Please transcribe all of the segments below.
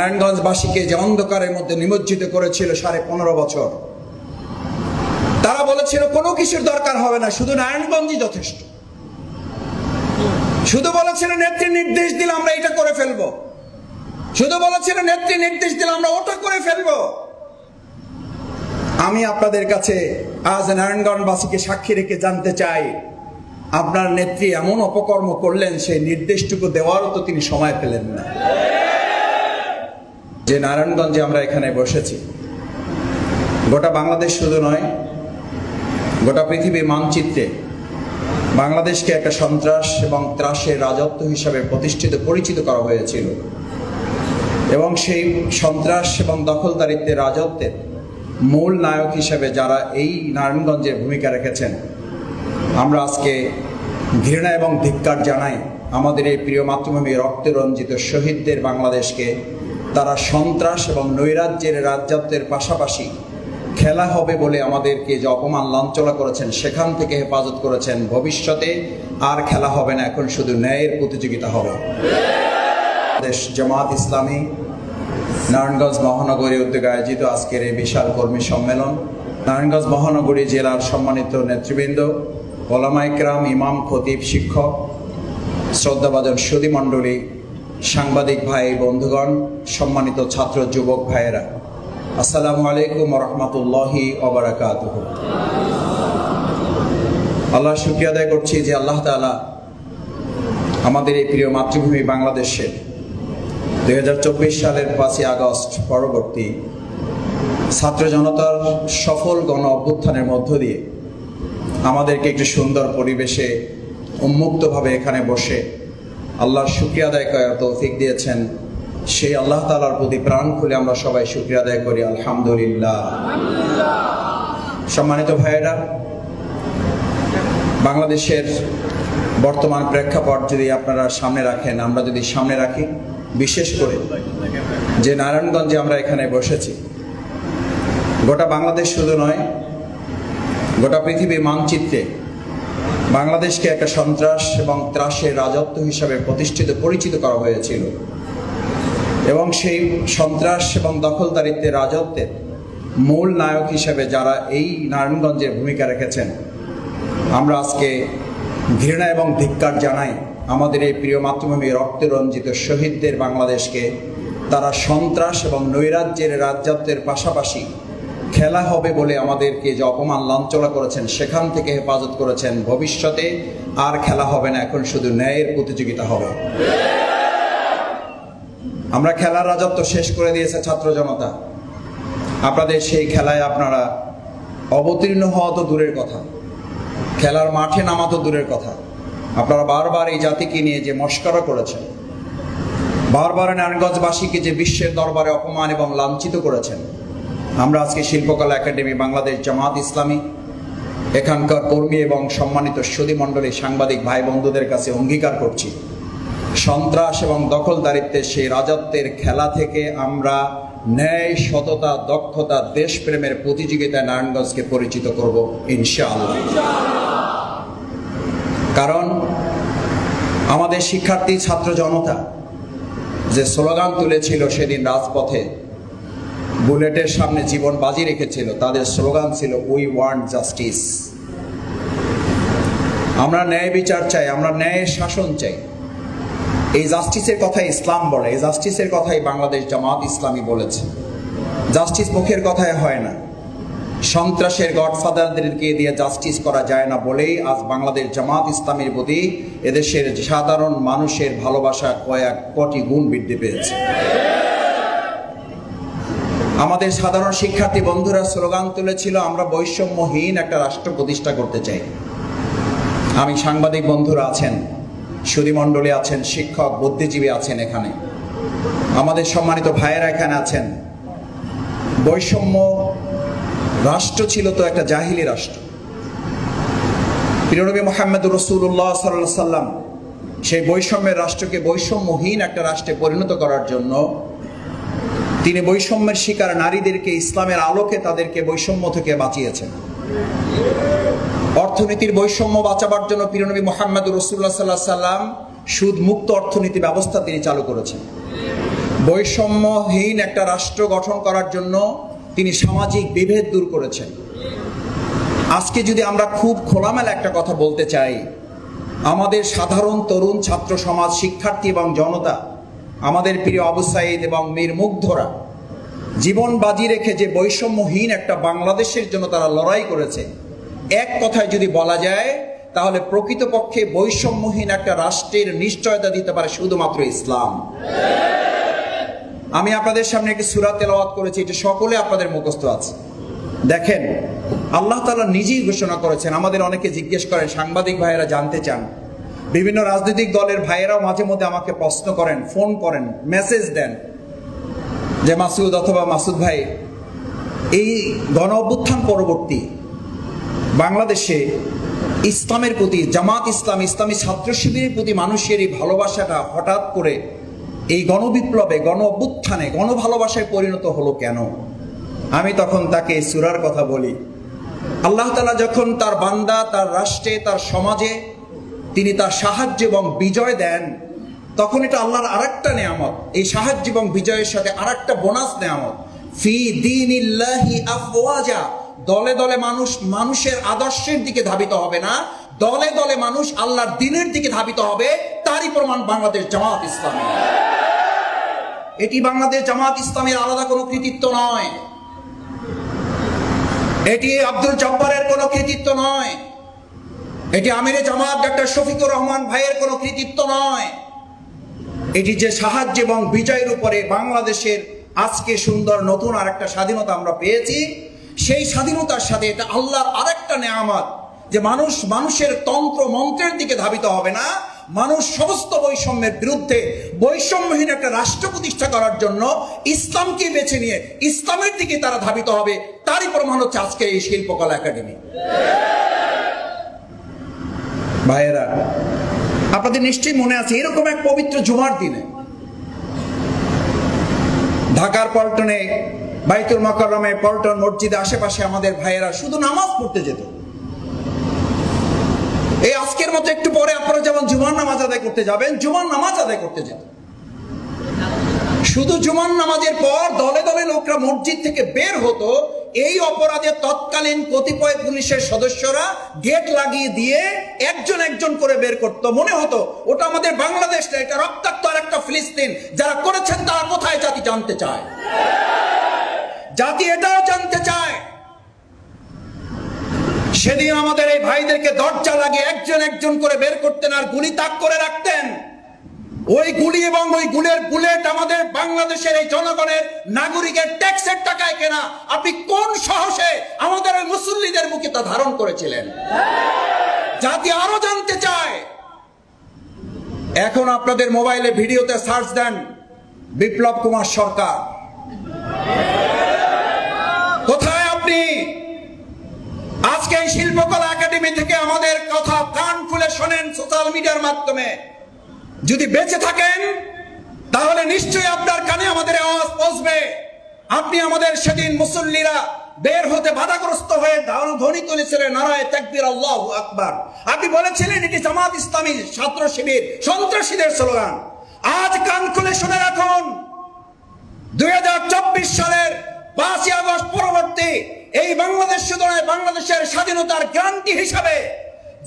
নারায়ণগঞ্জবাসীকে যে অন্ধকারের মধ্যে নিমজ্জিত করেছিল 15.5 বছর, তারা বলেছিল কোনো কিছুর দরকার হবে না, শুধু নারায়ণগঞ্জই যথেষ্ট। শুধু বলেছিল নেত্রী নির্দেশ দিলে আমরা এটা করে ফেলবো, শুধু বলেছিল নেত্রী নির্দেশ দিলে আমরা ওটা করে ফেলবো। আমি আপনাদের কাছে আজ নারায়ণগঞ্জবাসীকে সাক্ষী রেখে জানতে চাই, আপনার নেত্রী এমন অপকর্ম করলেন, সেই নির্দেশটুকু দেওয়ারও তো তিনি সময় পেলেন না। যে নারায়ণগঞ্জে আমরা এখানে বসেছি, গোটা বাংলাদেশ শুধু নয়, গোটা পৃথিবীর মানচিত্রে বাংলাদেশকে একটা সন্ত্রাস এবং ত্রাসের রাজত্ব হিসাবে পরিচিত করা হয়েছিল, এবং সেই সন্ত্রাস এবং দখলদারিত্বের রাজত্বের মূল নায়ক হিসেবে যারা এই নারায়ণগঞ্জের ভূমিকা রেখেছেন, আমরা আজকে ঘৃণা এবং ধিক্কার জানাই আমাদের এই প্রিয় মাতৃভূমি রক্তে রঞ্জিত শহীদদের বাংলাদেশকে। তারা সন্ত্রাস এবং নৈরাজ্যের রাজ্যত্বের পাশাপাশি খেলা হবে বলে আমাদেরকে যে অপমান লাঞ্ছনা করেছেন, সেখান থেকে হেফাজত করেছেন। ভবিষ্যতে আর খেলা হবে না, এখন শুধু ন্যায়ের প্রতিযোগিতা হবে। জামাত ইসলামী নারায়ণগঞ্জ মহানগরী উদ্যোগে আয়োজিত আজকের এই বিশাল কর্মী সম্মেলন, নারায়ণগঞ্জ মহানগরী জেলার সম্মানিত নেতৃবৃন্দ, ওলামা ইকরাম, ইমাম, খতিব, শিক্ষক, শ্রদ্ধাভাজন সুধী মণ্ডলী, সাংবাদিক ভাই বন্ধুগণ, সম্মানিত ছাত্র যুবক ভাইয়েরা, আসসালামু আলাইকুম ওয়া রাহমাতুল্লাহি ওয়া বারাকাতুহু। আল্লাহ শুকরিয়া আদায় করছি যে আল্লাহ তাআলা আমাদের এই প্রিয় মাতৃভূমি বাংলাদেশে 2024 সালের 5ই আগস্ট পরবর্তী ছাত্র জনতার সফল গণ অভ্যুত্থানের মধ্য দিয়ে আমাদেরকে একটি সুন্দর পরিবেশে উন্মুক্তভাবে এখানে বসে আল্লাহর শুকরিয়া আদায় করার তৌফিক দিয়েছেন। সেই আল্লাহ তাআলার প্রতি প্রাণ খুলে আমরা সবাই শুকরিয়া আদায় করি, আলহামদুলিল্লাহ। সম্মানিত ভাইয়েরা, বাংলাদেশের বর্তমান প্রেক্ষাপট যদি আপনারা সামনে রাখেন, আমরা যদি সামনে রাখি, বিশেষ করে যে নারায়ণগঞ্জে আমরা এখানে বসেছি, গোটা বাংলাদেশ শুধু নয়, গোটা পৃথিবীর মানচিত্রে বাংলাদেশকে একটা সন্ত্রাস এবং ত্রাসের রাজত্ব হিসাবে পরিচিত করা হয়েছিল, এবং সেই সন্ত্রাস এবং দখলদারিত্বের রাজত্বের মূল নায়ক হিসেবে যারা এই নারায়ণগঞ্জের ভূমিকা রেখেছেন, আমরা আজকে ঘৃণা এবং ধিক্কার জানাই আমাদের এই প্রিয় মাতৃভূমি রক্তে রঞ্জিত শহীদদের বাংলাদেশকে। তারা সন্ত্রাস এবং নৈরাজ্যের রাজ্যত্বের পাশাপাশি খেলা হবে বলে আমাদেরকে যে অপমান লাঞ্ছনা করেছেন, সেখান থেকে হেফাজত করেছেন। ভবিষ্যতে আর খেলা হবে না, এখন শুধু ন্যায়ের প্রতিযোগিতা হবে। আমরা খেলার রাজত্ব শেষ করে দিয়েছে ছাত্র জনতা। আপনাদের সেই খেলায় আপনারা অবতীর্ণ হওয়া তো দূরের কথা, খেলার মাঠে নামা তো দূরের কথা, আপনারা বারবার এই জাতিকে নিয়ে যে মস্করা করেছেন, বারবার নারায়ণগঞ্জবাসীকে যে বিশ্বের দরবারে অপমান এবং লাঞ্ছিত করেছেন। আমরা আজকে শিল্পকলা একাডেমি, বাংলাদেশ জামাত ইসলামী, এখানকার কর্মী এবং সম্মানিত সুধী মণ্ডলী, সাংবাদিক ভাই বন্ধুদের কাছে অঙ্গীকার করছি, সন্ত্রাস এবং দখলদারিত্বের সেই রাজত্বের খেলা থেকে আমরা ন্যায়, সততা, দক্ষতা, দেশপ্রেমের প্রতিযোগিতায় নারায়ণগঞ্জকে পরিচিত করব ইনশাআল্লাহ। কারণ আমাদের শিক্ষার্থী ছাত্র জনতা যে স্লোগান তুলেছিল সেদিন রাজপথে, বুলেটের সামনে জীবন বাজি রেখেছিল, তাদের স্লোগান ছিল উই ওয়ান্ট জাস্টিস। আমরা ন্যায় বিচার চাই, আমরা ন্যায় শাসন চাই। এই জাস্টিসের কথাই ইসলাম বলে, এই জাস্টিসের কথাই বাংলাদেশ জামাত ইসলামী বলেছে। জাস্টিস মুখের কথায় হয় না, সন্ত্রাসের গডফাদারদেরকে দিয়ে জাস্টিস করা যায় না বলেই আজ বাংলাদেশ জামাত ইসলামীর প্রতি এদেশের সাধারণ মানুষের ভালোবাসা কয়েক কোটি গুণ বৃদ্ধি পেয়েছে। আমাদের সাধারণ শিক্ষার্থী বন্ধুরা স্লোগান তুলেছিল, আমরা বৈষম্যহীন একটা রাষ্ট্র প্রতিষ্ঠা করতে চাই। আমি সাংবাদিক বন্ধুরা আছেন, সুধী মণ্ডলী আছেন, শিক্ষক, বুদ্ধিজীবী আছেন, এখানে আমাদের সম্মানিত ভাইয়েরা এখানে আছেন। বৈষম্য রাষ্ট্র ছিল তো একটা জাহিলি রাষ্ট্র। প্রিয় নবী মুহাম্মদুর রাসূলুল্লাহ সাল্লাল্লাহু আলাইহি সাল্লাম সেই বৈষম্যের রাষ্ট্রকে বৈষম্যহীন একটা রাষ্ট্রে পরিণত করার জন্য তিনি বৈষম্যের শিকার নারীদেরকে ইসলামের আলোকে তাদেরকে বৈষম্য থেকে বাঁচিয়েছেন। অর্থনীতির বৈষম্য বাঁচাবার জন্য প্রিয় নবী মুহাম্মদুর রাসূলুল্লাহ সাল্লাল্লাহু আলাইহি সাল্লাম সুদ মুক্ত অর্থনীতি ব্যবস্থা তিনি চালু করেছেন। বৈষম্যহীন একটা রাষ্ট্র গঠন করার জন্য তিনি সামাজিক বিভেদ দূর করেছেন। আজকে যদি আমরা খুব খোলামেলা একটা কথা বলতে চাই, আমাদের সাধারণ তরুণ ছাত্র সমাজ, শিক্ষার্থী এবং জনতা, আমাদের প্রিয় আবু সাঈদ এবং মীর মুগ্ধরা জীবন বাজি রেখে যে বৈষম্যহীন একটা বাংলাদেশের জন্য তারা লড়াই করেছে, এক কথায় যদি বলা যায় তাহলে প্রকৃতপক্ষে বৈষম্যহীন একটা রাষ্ট্রের নিশ্চয়তা দিতে পারে শুধুমাত্র ইসলাম। আমি আপনাদের সামনে একটি সূরা তেলাওয়াত করেছি, এটা সকলে আপনাদের মুখস্থ আছে। দেখেন, আল্লাহ তাআলা নিজেই ঘোষণা করেছেন। আমাদের অনেকে জিজ্ঞেস করেন, সাংবাদিক ভাইয়েরা জানতে চান, বিভিন্ন রাজনৈতিক দলের ভাইয়েরাও মাঝে মধ্যে আমাকে প্রশ্ন করেন, ফোন করেন, মেসেজ দেন যে মাসুদ অথবা মাসুদ ভাই, এই গণ অভ্যুত্থান পরবর্তী বাংলাদেশে ইসলামের প্রতি, জামাত ইসলাম, ইসলামী ছাত্র শিবিরের প্রতি মানুষের এই ভালোবাসাটা হঠাৎ করে এই গণবিপ্লবে, গণ অভ্যুত্থানে, গণভালোবাসায় পরিণত হলো কেন? আমি তখন তাকে সূরার কথা বলি। আল্লাহ তাআলা যখন তার বান্দা, তার রাষ্ট্রে, তার সমাজে তিনি তার সাহায্য এবং বিজয় দেন, তখন এটা আল্লাহর আরেকটা নেয়ামত। এই সাহায্য এবং বিজয়ের সাথে আরেকটা বোনাস নেয়ামত, ফি দীনিল্লাহি আফওয়াজা। দলে দলে মানুষ মানুষের আদর্শের দিকে ধাবিত হবে না, দলে দলে মানুষ আল্লাহর দ্বীনের দিকে ধাবিত হবে। তারই প্রমাণ বাংলাদেশ জামাত ইসলামী। এটি বাংলাদেশ জামাত ইসলামের আলাদা কোনো কৃতিত্ব নয়, এটি আব্দুল জব্বারের কোনো কৃতিত্ব নয়, এটি আমিরে জামাত ডক্টর শফিকুর রহমান ভাইয়ের কোনো কৃতিত্ব নয়। এটি যে সাহায্য এবং বিজয়ের উপরে বাংলাদেশের আজকে সুন্দর নতুন আরেকটা স্বাধীনতা আমরা পেয়েছি, সেই স্বাধীনতার সাথে এটা আল্লাহর আরেকটা নেয়ামত যে মানুষ মানুষের তন্ত্র মন্ত্রের দিকে ধাবিত হবে না, মানুষ সমস্ত বৈষম্যের বিরুদ্ধে বৈষম্যহীন একটা রাষ্ট্র প্রতিষ্ঠা করার জন্য ইসলামকে বেছে নিয়ে ইসলামের দিকে তারা ধাবিত হবে। তারই প্রমাণ হচ্ছে আজকে এই শিল্পকলা একাডেমি। ভাইয়েরা, আপনাদের নিশ্চয়ই মনে আছে, এরকম এক পবিত্র জুমার দিনে ঢাকার পল্টনে, বাইতুল মুকাররমে, পল্টন মসজিদে আশেপাশে আমাদের ভাইয়েরা শুধু নামাজ পড়তে যেত। এই আজকের মতো একটু পরে আপনারা যেমন জুমার নামাজ আদায় করতে যাবেন, জুমার নামাজ আদায় করতে যেত। শুধু জুমার নামাজের পর দলে দলে লোকরা মসজিদ থেকে বের হতো। এই অপরাধে তৎকালীন কতিপয় পুলিশের সদস্যরা গেট লাগিয়ে দিয়ে একজন একজন করে বের করতো। মনে হতো ওটা আমাদের বাংলাদেশ না, এটা রক্তাক্ত আর একটা ফিলিস্তিন। যারা করেছেন তারা কোথায়, জাতি জানতে চায়, জাতি এটাও জানতে চায়। সেদিন আমাদের এই ভাইদেরকে দরজা লাগিয়ে একজন একজন করে বের করতেন আর গুলি তাক করে রাখতেন। ওই গুলি এবং ওই গুলের বুলেট আমাদের বাংলাদেশের এই জনগণের নাগরিকের ট্যাক্সের টাকায় কেনা। আপনি কোন সাহসে আমাদের ওই মুসল্লিদের মুখে তা ধারণ করেছিলেন? জাতি আরো জানতে চায়। এখন আপনাদের মোবাইলে ভিডিওতে সার্চ দেন, বিপ্লব কুমার সরকার কোথায়? আপনি আজকে এই শিল্পকলা একাডেমি থেকে আমাদের কথা কান খুলে শোনেন সোশ্যাল মিডিয়ার মাধ্যমে। যদি বেঁচে থাকেন তাহলে নিশ্চয়ই আপনার কানে আমাদের আওয়াজ পৌঁছবে। আপনি আমাদের সেদিন মুসল্লিরা বের হতে বাধাগ্রস্ত হয়ে ধ্বনি তুলেছিলেন নারায়ে তাকবীর, আল্লাহু আকবার। আপনি বলেছিলেন এটি জামাত ইসলামী ছাত্র শিবির সন্ত্রাসীদের স্লোগান। আজ কান খুলে শুনে রাখুন, 2024 সালের 5 আগস্ট পরবর্তী এই বাংলাদেশ শুধু নয়, বাংলাদেশের স্বাধীনতার গ্যারান্টি হিসাবে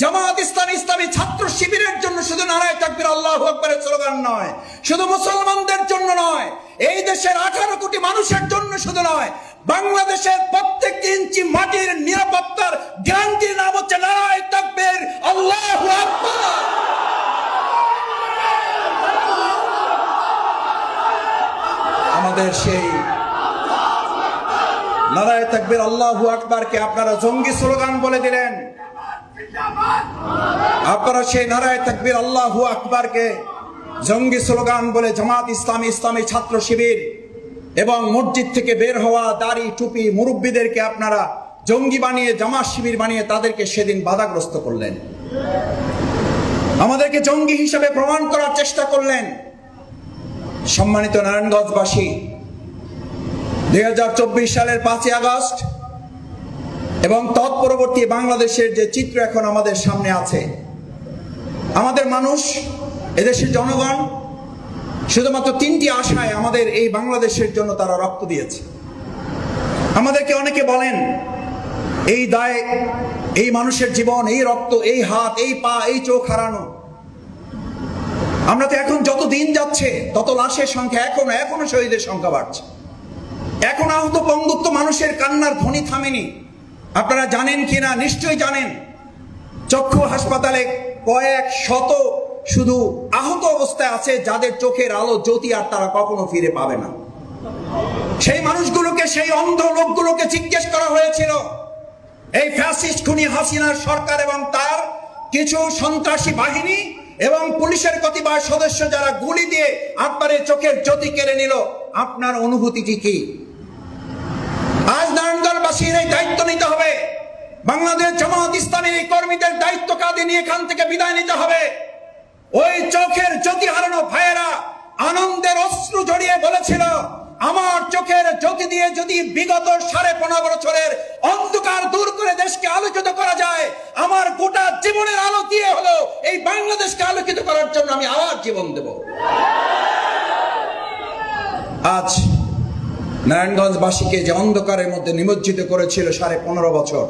জামাত ইসলামী ইসলামী ছাত্র শিবিরের জন্য শুধু নারায়ে তাকবীর, আল্লাহু আকবারের স্লোগান নয়, শুধু মুসলমানদের জন্য নয়, এই দেশের 18 কোটি মানুষের জন্য শুধু নয়, বাংলাদেশের প্রত্যেক ইঞ্চি মাটির নিরাপত্তার গ্যারান্টির নাম হচ্ছে নারায়ে তাকবীর, আল্লাহু আকবার। আমাদের সেই নারায়ে তাকবীর, আল্লাহু আকবারকে আপনারা জঙ্গি স্লোগান বলে দিলেন। আপনারা সেই নারায়ে তাকবীর, আল্লাহু আকবারকে জঙ্গি স্লোগান বলে জামাত ইসলামী ইসলামী ছাত্র শিবির এবং মসজিদ থেকে বের হওয়া দাড়ি টুপি মুরব্বীদেরকে আপনারা জঙ্গি বানিয়ে, জামাত শিবির বানিয়ে তাদেরকে সেদিন বাধাগ্রস্ত করলেন। আমাদেরকে জঙ্গি হিসেবে প্রমাণ করার চেষ্টা করলেন। সম্মানিত নারায়ণগঞ্জবাসী, 2024 সালের 5 আগস্ট এবং তৎপরবর্তী বাংলাদেশের যে চিত্র এখন আমাদের সামনে আছে, আমাদের মানুষ, এদেশের জনগণ শুধুমাত্র 3টি আশায় আমাদের এই বাংলাদেশের জন্য তারা রক্ত দিয়েছে। আমাদেরকে অনেকে বলেন এই দায়, এই মানুষের জীবন, এই রক্ত, এই হাত, এই পা, এই চোখ হারানো। আমরা তো এখন যত দিন যাচ্ছে তত লাশের সংখ্যা, এখনো শহীদের সংখ্যা বাড়ছে। এখন আহত বঙ্গুত্ব মানুষের কান্নার ধ্বনি থামেনি। আপনারা জানেন কিনা, নিশ্চয়ই জানেন, চক্ষু হাসপাতালে কয়েক শত শুধু আহত অবস্থায় আছে, যাদের চোখের আলো জ্যোতি আর তারা কখনো ফিরে পাবে না। সেই মানুষগুলোকে, সেই অন্ধ লোকগুলোকে জিজ্ঞেস করা হয়েছিল, এই ফ্যাসিস্ট খুনি হাসিনার সরকার এবং তার কিছু সন্ত্রাসী বাহিনী এবং পুলিশের কতিপয় সদস্য যারা গুলি দিয়ে আপনার চোখের জ্যোতি কেড়ে নিল, আপনার অনুভূতিটি কি? আজ নারায়ণগঞ্জবাসীর এই দায়িত্ব নিতে হবে। বাংলাদেশ জামাত ইসলামীর এই কর্মীদের দায়িত্ব কাঁধে নিয়ে এখান থেকে বিদায় নিতে হবে। ওই চোখের জ্যোতি হারানো ভাইয়েরা আনন্দের অশ্রু জড়িয়ে বলেছিল, আমার চোখের জ্যোতি দিয়ে যদি বিগত 15.5 বছরের অন্ধকার দূর করে দেশকে আলোকিত করা যায়, আমার গোটা জীবনের আলো দিয়ে হলো এই বাংলাদেশকে আলোকিত করার জন্য আমি আবার জীবন দেব। আজ নারায়ণগঞ্জবাসীকে যে অন্ধকারের মধ্যে নিমজ্জিত করেছিল 15.5 বছর,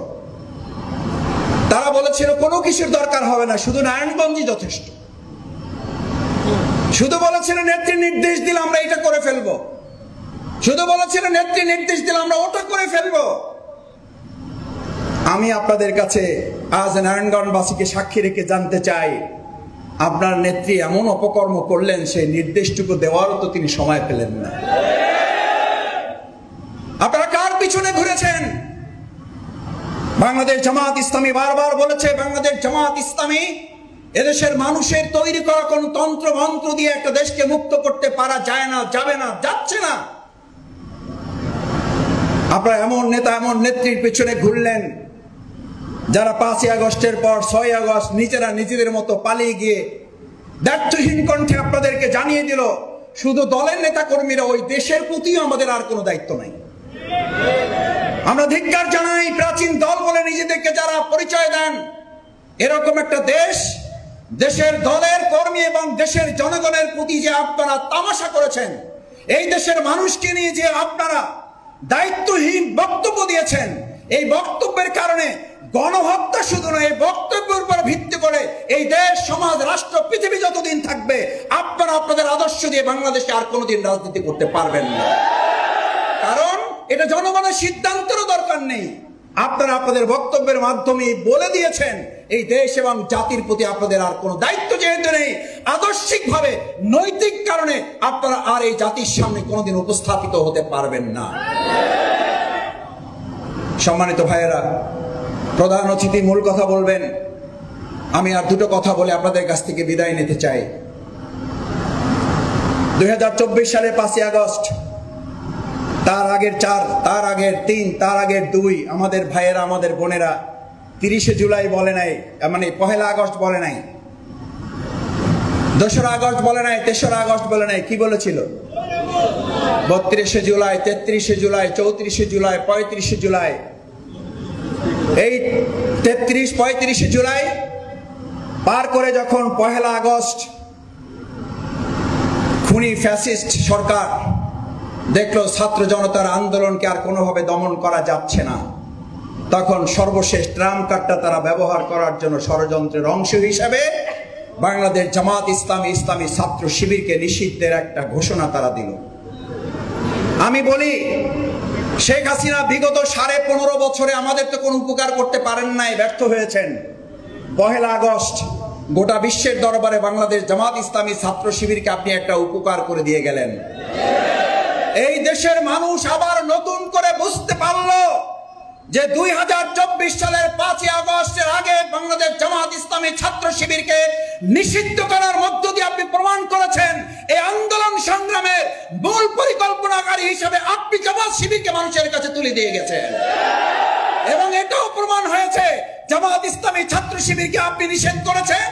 তারা বলেছিল কোনো কিছুর দরকার হবে না, শুধু নারায়ণগঞ্জই যথেষ্ট। শুধু বলেছিল নেত্রী নির্দেশ দিলে আমরা এটা করে ফেলবো, শুধু বলেছিল নেত্রী নির্দেশ দিলে আমরা ওটা করে ফেলবো। আমি আপনাদের কাছে আজ নারায়ণগঞ্জবাসীকে সাক্ষী রেখে জানতে চাই, আপনার নেত্রী এমন অপকর্ম করলেন, সেই নির্দেশটুকু দেওয়ারও তো তিনি সময় পেলেন না। আপনারা কার পিছনে ঘুরেছেন? বাংলাদেশ জামাত ইসলামী বারবার বলেছে, বাংলাদেশ জামাত ইসলামী এদেশের মানুষের তৈরি করা কোন তন্ত্র মন্ত্র দিয়ে একটা দেশকে মুক্ত করতে পারা যায় না, যাবে না, যাচ্ছে না। আপনারা এমন নেতা, এমন নেত্রীর পেছনে ঘুরলেন যারা 5ই আগস্টের পর 6ই আগস্ট নিজেরা নিজেদের মতো পালিয়ে গিয়ে দায়িত্বহীন কণ্ঠে আপনাদেরকে জানিয়ে দিল, শুধু দলের নেতা কর্মীরা, ওই দেশের প্রতিও আমাদের আর কোনো দায়িত্ব নাই। আমরা ধিক্কার জানাই, প্রাচীন দল বলে নিজেদেরকে যারা পরিচয় দেন, এরকম একটা দেশ, দেশের দলের কর্মী এবং দেশের জনগণের প্রতি যে আপনারা তামাশা করেছেন, এই দেশের মানুষকে নিয়ে যে আপনারা দায়িত্বহীন বক্তব্য দিয়েছেন, এই বক্তব্যের কারণে গণহত্যা শুধু নয়, এই বক্তব্যের উপর ভিত্তি করে এই দেশ, সমাজ, রাষ্ট্র, পৃথিবী যতদিন থাকবে, আপনারা আপনাদের আদর্শ দিয়ে বাংলাদেশে আর কোনোদিন রাজনীতি করতে পারবেন না। কারণ এটা জনগণের সিদ্ধান্তেরও দরকার নেই। আপনারা আপনাদের বক্তব্যের মাধ্যমে বলে দিয়েছেন এই দেশ এবং জাতির প্রতি আপনাদের আর কোনো দায়িত্ব যেহেতু নেই, আদর্শিকভাবে, নৈতিক কারণে আপনারা আর এই জাতির সামনে কোনোদিন উপস্থাপিত হতে পারবেন না। সম্মানিত ভাইয়েরা, প্রধান অতিথি মূল কথা বলবেন, আমি আর দুটো কথা বলে আপনাদের কাছ থেকে বিদায় নিতে চাই। 2024 সালের 5ই আগস্ট, তার আগের 4, তার আগের 3, তার আগের 2 আমাদের ভাইয়েরা, আমাদের বোনেরা 30শে জুলাই বলে নাই, মানে 1লা আগস্ট বলে নাই, 2রা আগস্ট বলে নাই, 3রা আগস্ট বলে নাই, কি বলেছিল? 32শে জুলাই, 33শে জুলাই, 34শে জুলাই, 35শে জুলাই। এই 33-35শে জুলাই পার করে যখন 1লা আগস্ট খুনি ফ্যাসিস্ট সরকার দেখলো ছাত্র জনতার আন্দোলনকে আর কোনোভাবে দমন করা যাচ্ছে না, তখন সর্বশেষ ট্রাম্প কার্ডটা তারা ব্যবহার করার জন্য ষড়যন্ত্রের অংশ হিসেবে বাংলাদেশ জামাত ইসলামী, ইসলামী ছাত্র শিবিরকে নিষিদ্ধের একটা ঘোষণা তারা দিল। আমি বলি, শেখ হাসিনা বিগত 15.5 বছরে আমাদের তো কোনো উপকার করতে পারেন নাই, ব্যর্থ হয়েছেন। 1লা আগস্ট গোটা বিশ্বের দরবারে বাংলাদেশ জামাত ইসলামী ছাত্র শিবিরকে আপনি একটা উপকার করে দিয়ে গেলেন। এই দেশের মানুষ আবার নতুন করে বুঝতে পারলো যে 2024 সালের 5ই আগস্টের আগে বাংলাদেশ জামাত ইসলামী ছাত্র শিবিরকে নিষিদ্ধ করার মধ্য দিয়ে আপনি প্রমাণ করেছেন এই আন্দোলন সংগ্রামের মূল পরিকল্পনাকারী হিসেবে আপনি জামাত শিবিরকে মানুষের কাছে তুলে দিয়ে গেছেন। এবং এটাও প্রমাণ হয়েছে জামাত ইসলামী ছাত্র শিবিরকে আপনি নিষেধ করেছেন,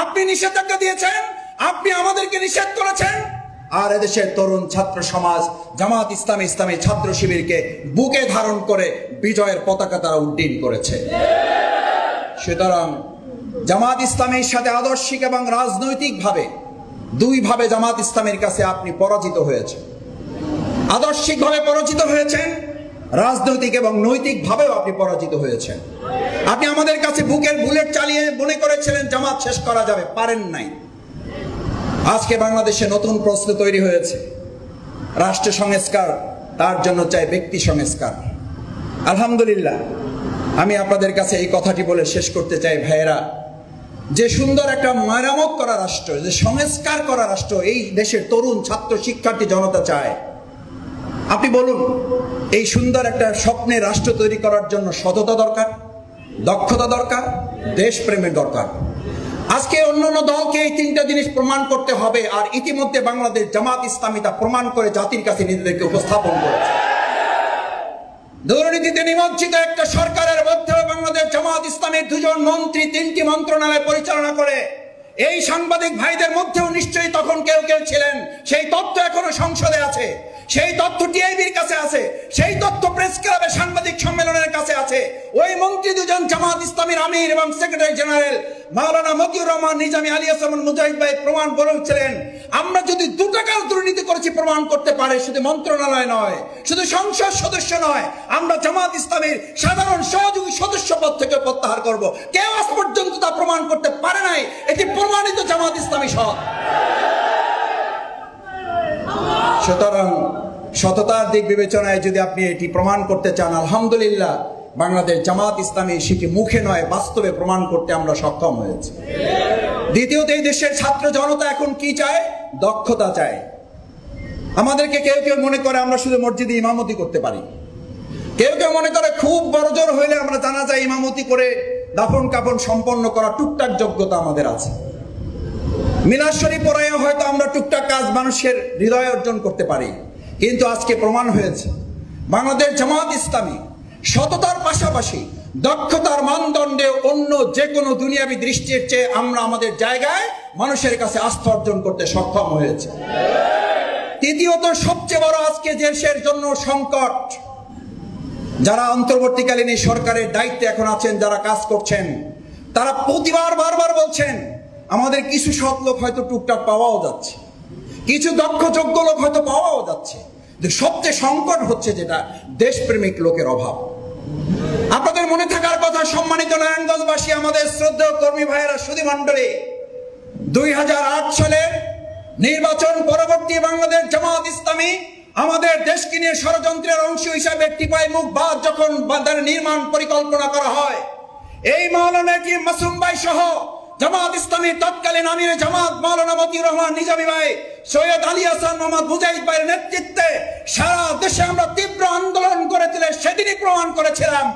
আপনি নিষেধাজ্ঞা দিয়েছেন, আপনি আমাদেরকে নিষেধ করেছেন। আর এদেশের তরুণ ছাত্র সমাজ জামাত ইসলামী, ইসলামী ছাত্র শিবিরকে বুকে ধারণ করে বিজয়ের পতাকা তারা উড্ডীন করেছে। সুতরাং জামাত ইসলামীর সাথে আদর্শিক এবং রাজনৈতিকভাবে দুইভাবে জামাত ইসলামের কাছে আপনি পরাজিত হয়েছেন। আদর্শিকভাবে পরাজিত হয়েছেন, রাজনৈতিক এবং নৈতিকভাবেও আপনি পরাজিত হয়েছেন। আপনি আমাদের কাছে বুকের বুলেট চালিয়ে মনে করেছিলেন জামাত শেষ করা যাবে, পারেন নাই। আজকে বাংলাদেশে নতুন প্রশ্ন তৈরি হয়েছে, রাষ্ট্র সংস্কার, তার জন্য চাই ব্যক্তি সংস্কার। আলহামদুলিল্লাহ, আমি আপনাদের কাছে এই কথাটি বলে শেষ করতে চাই ভাইয়েরা, যে সুন্দর একটা মেরামত করা রাষ্ট্র, যে সংস্কার করা রাষ্ট্র এই দেশের তরুণ ছাত্র শিক্ষার্থী জনতা চায়। আপনি বলুন, এই সুন্দর একটা স্বপ্নের রাষ্ট্র তৈরি করার জন্য সততা দরকার, দক্ষতা দরকার, দেশপ্রেমের দরকার। আজকে অন্যান্য দলকে এই তিনটা জিনিস প্রমাণ করতে হবে, আর ইতিমধ্যে বাংলাদেশ জামাত ইসলামী তা প্রমাণ করে জাতির কাছে নিজেদেরকে উপস্থাপন করেছে। দুর্নীতিতে নিমজ্জিত একটা সরকারের মধ্যেও বাংলাদেশ জামাত ইসলামের 2 জন মন্ত্রী 3টি মন্ত্রণালয় পরিচালনা করে। এই সাংবাদিক ভাইদের মধ্যেও নিশ্চয়ই তখন কেউ কেউ ছিলেন, সেই তথ্য এখনো সংসদে আছে, সেই তথ্য টিআইবির কাছে আছে, সেই তথ্য প্রেস ক্লাবে সাংবাদিক সম্মেলনের কাছে আছে। ওই মন্ত্রী 2 জন জামাত ইসলামীর আমির এবং সেক্রেটারি জেনারেল মাওলানা মতিউর রহমান নিজামী আলিয়াস মুজাহিদ ভাই প্রমাণ বলেছিলেন, আমরা যদি 2 টাকার দুর্নীতি করেছি প্রমাণ করতে পারে, শুধু মন্ত্রণালয় নয়, শুধু সংসদ সদস্য নয়, আমরা জামাত ইসলামীর সাধারণ সহযোগী সদস্য পদ থেকে প্রত্যাহার করব। কেউ আজ পর্যন্ত তা প্রমাণ করতে পারে নাই, এটি প্রমাণিত জামাত ইসলামী সৎ। সুতরাং সততার দিক বিবেচনায় যদি আপনি এটি প্রমাণ করতে চান, আলহামদুলিল্লাহ বাংলাদেশ জামাত ইসলামী সেটি মুখে নয় বাস্তবে প্রমাণ করতে আমরা সক্ষম হয়েছি। দ্বিতীয়ত, এই দেশের ছাত্র জনতা এখন কি চায়? দক্ষতা চায়। আমাদেরকে কেউ কেউ মনে করে আমরা শুধু মসজিদে ইমামতি করতে পারি, কেউ কেউ মনে করে খুব বড়জোর হইলে আমরা জানাজা ইমামতি করে দাফন কাফন সম্পন্ন করা টুকটাক যোগ্যতা আমাদের আছে। মিলাদ শরীফ পড়ায় হয়তো আমরা টুকটাক কাজ মানুষের হৃদয় অর্জন করতে পারি। কিন্তু আজকে প্রমাণ হয়েছে বাংলাদেশ জামাত ইসলামী সততার পাশাপাশি দক্ষতার মানদণ্ডে অন্য যে কোনো দুনিয়াবী দৃষ্টির চেয়ে আমরা আমাদের জায়গায় মানুষের কাছে আস্থা অর্জন করতে সক্ষম হয়েছে। তৃতীয়ত, সবচেয়ে বড় আজকে দেশের জন্য সংকট, যারা অন্তর্বর্তীকালীন এই সরকারের দায়িত্বে এখন আছেন, যারা কাজ করছেন, তারা প্রতিবার বারবার বলছেন আমাদের কিছু সৎ লোক হয়তো টুকটাক পাওয়াও যাচ্ছে, কিছু দক্ষ যোগ্য লোক হয়তো পাওয়াও যাচ্ছে, সবচেয়ে সংকট হচ্ছে যেটা দেশপ্রেমিক লোকের অভাব। আপনাদের মনে থাকার কথা, সম্মানিত নারায়ণগঞ্জবাসী, আমাদের শ্রদ্ধেয় কর্মী ভাইয়েরা, সুধী মণ্ডলী, 2008 সালের নির্বাচন পরবর্তী বাংলাদেশ জামাত ইসলামী আমাদের দেশকে নিয়ে ষড়যন্ত্রের অংশ হিসাবে টিপাই মুখ বাদ যখন নির্মাণ পরিকল্পনা করা হয়, এই মাওলানা কি মাসুম ভাই সহ জামাত ইসলামীর তৎকালীন আমির জামাত মাওলানা মতিউর রহমান নিজামী ভাই, সৈয়দ আলী হাসান মোহাম্মদ মুজাহিদ ভাইয়ের নেতৃত্বে সারা দেশে আমরা তীব্র আন্দোলন করেছিলাম। সেদিনই প্রমাণ করেছিলাম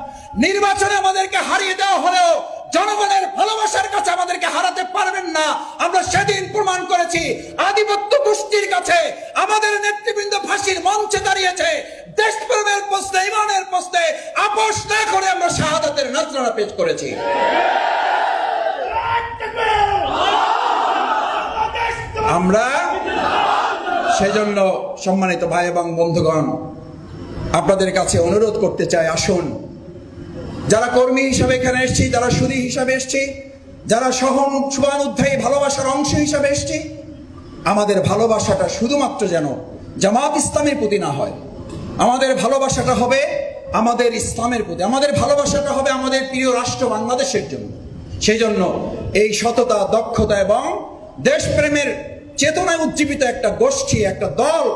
নির্বাচনে আমাদেরকে হারিয়ে দেওয়া হলেও জনগণের ভালোবাসার কাছে আমাদেরকে হারাতে পারবেন না। আমরা সেদিন প্রমাণ করেছি আধিপত্য গোষ্ঠীর কাছে আমাদের নেতৃবৃন্দ ফাঁসির মঞ্চে দাঁড়িয়েছে, দেশপ্রেমের প্রশ্নে, ইমানের প্রশ্নে আপোষ না করে আমরা শাহাদাতের নজরানা পেশ করেছি। আমরা সেজন্য সম্মানিত ভাই এবং বন্ধুগণ, আপনাদের কাছে অনুরোধ করতে চাই, আসুন, যারা কর্মী হিসাবে এখানে এসেছি, যারা সুধী হিসাবে এসেছি, যারা সহানুধ্যায়ী ভালোবাসার অংশ হিসাবে এসেছি, আমাদের ভালোবাসাটা শুধুমাত্র যেন জামাত ইসলামের প্রতি না হয়, আমাদের ভালোবাসাটা হবে আমাদের ইসলামের প্রতি, আমাদের ভালোবাসাটা হবে আমাদের প্রিয় রাষ্ট্র বাংলাদেশের জন্য। সেই জন্য এই সততা, দক্ষতা এবং দেশপ্রেমের চেতনায় উজ্জীবিত একটা গোষ্ঠী, একটা দল,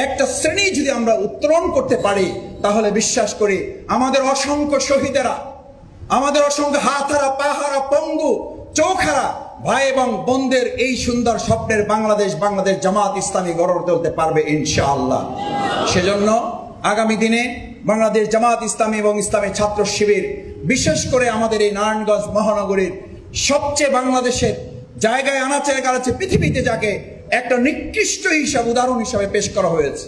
একটা শ্রেণী যদি আমরা উত্তোলন করতে পারি, তাহলে বিশ্বাস করি আমাদের অসংখ্য শহীদেরা, আমাদের অসংখ্য হাতহারা, পাহারা, পঙ্গু, চোখহারা ভাই এবং বোনদের এই সুন্দর স্বপ্নের বাংলাদেশ জামাত ইসলামী গড়ে তুলতে পারবে ইনশাআল্লাহ। সেজন্য আগামী দিনে বাংলাদেশ জামাত ইসলামী এবং ইসলামী ছাত্র শিবির, বিশেষ করে আমাদের এই নারায়ণগঞ্জ মহানগরীর সবচেয়ে বাংলাদেশের জায়গায় আনাচে কানাচে পৃথিবীতে যাকে একটা নিকৃষ্ট হিসাব, উদাহরণ হিসাবে পেশ করা হয়েছে,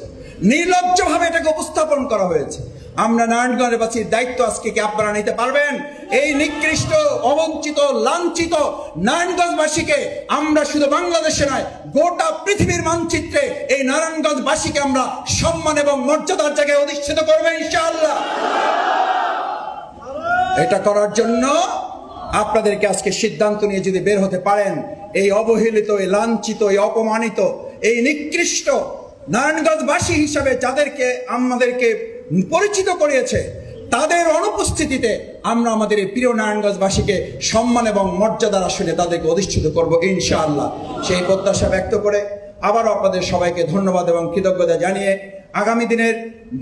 নির্লজ্জভাবে এটাকে উপস্থাপন করা হয়েছে, আমরা নারায়ণগঞ্জবাসীর দায়িত্ব আজকে কি আপনারা নিতে পারবেন? এই নিকৃষ্ট, অবঞ্চিত, লাঞ্ছিত নারায়ণগঞ্জবাসীকে আমরা শুধু বাংলাদেশে নয়, গোটা পৃথিবীর মানচিত্রে এই নারায়ণগঞ্জবাসীকে আমরা সম্মান এবং মর্যাদার জায়গায় অধিষ্ঠিত করবো ইনশাআল্লাহ। এটা করার জন্য আপনাদেরকে আজকে সিদ্ধান্ত নিয়ে যদি বের হতে পারেন, এই অবহেলিত, এই লাঞ্ছিত, এই অপমানিত, এই নিকৃষ্ট নারায়ণগঞ্জবাসী হিসাবে যাদেরকে আমাদেরকে পরিচিত করিয়েছে, তাদের অনুপস্থিতিতে আমরা আমাদের এই প্রিয় নারায়ণগঞ্জবাসীকে সম্মান এবং মর্যাদার আসনে তাদেরকে অধিষ্ঠিত করব ইনশাআল্লাহ। সেই প্রত্যাশা ব্যক্ত করে আবারও আপনাদের সবাইকে ধন্যবাদ এবং কৃতজ্ঞতা জানিয়ে আগামী দিনের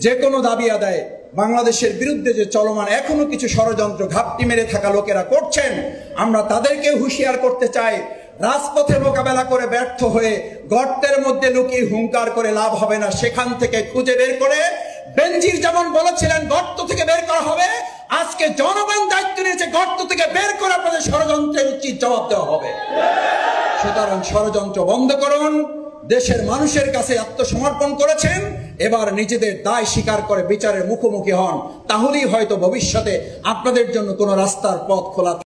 যে কোনো দাবি আদায়ে বাংলাদেশের বিরুদ্ধে যে চলমান এখনো কিছু ষড়যন্ত্র ঘাপটি মেরে থাকা লোকেরা করছেন, আমরা তাদেরকে হুঁশিয়ার করতে চাই, রাজপথে মোকাবেলা করে ব্যর্থ হয়ে গর্তের মধ্যে লুকিয়ে হুঙ্কার করে লাভ হবে না। সেখান থেকে খুঁজে বের করে, বেনজির যেমন বলেছিলেন গর্ত থেকে বের করা হবে, আজকে জনগণ দায়িত্ব নিয়েছে গর্ত থেকে বের করে আপনাদের ষড়যন্ত্রের উচিত জবাব দেওয়া হবে। সুতরাং ষড়যন্ত্র বন্ধ করুন। দেশের মানুষের কাছে আত্মসমর্পণ করেছেন, এবার নিজেদের দায় স্বীকার করে বিচারের মুখোমুখি হন। তাহলেই হয়তো ভবিষ্যতে আপনাদের জন্য কোনো রাস্তার পথ খোলা